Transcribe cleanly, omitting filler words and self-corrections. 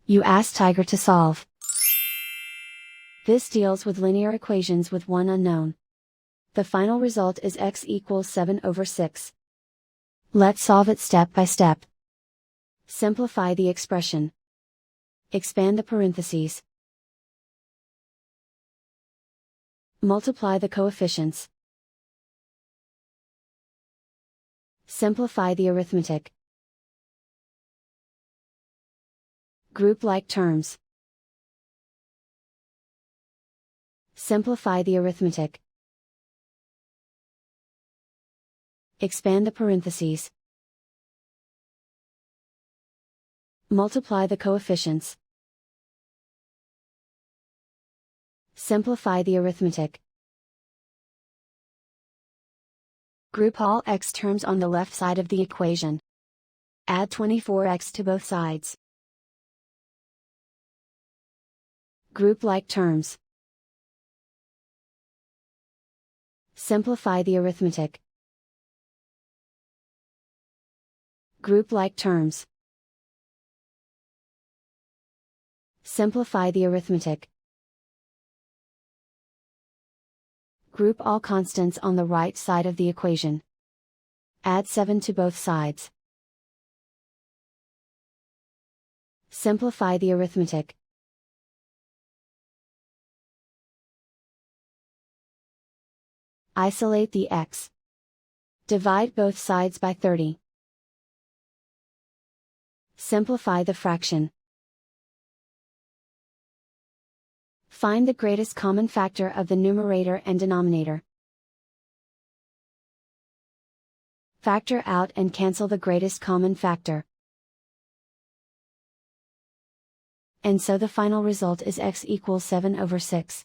You ask Tiger to solve. This deals with linear equations with one unknown. The final result is x equals 7/6. Let's solve it step by step. Simplify the expression. Expand the parentheses. Multiply the coefficients. Simplify the arithmetic. Group like terms. Simplify the arithmetic. Expand the parentheses. Multiply the coefficients. Simplify the arithmetic. Group all x terms on the left side of the equation. Add 24x to both sides. Group like terms. Simplify the arithmetic. Group like terms. Simplify the arithmetic. Group all constants on the right side of the equation. Add 7 to both sides. Simplify the arithmetic. Isolate the x. Divide both sides by 30. Simplify the fraction. Find the greatest common factor of the numerator and denominator. Factor out and cancel the greatest common factor. And so the final result is x equals 7/6.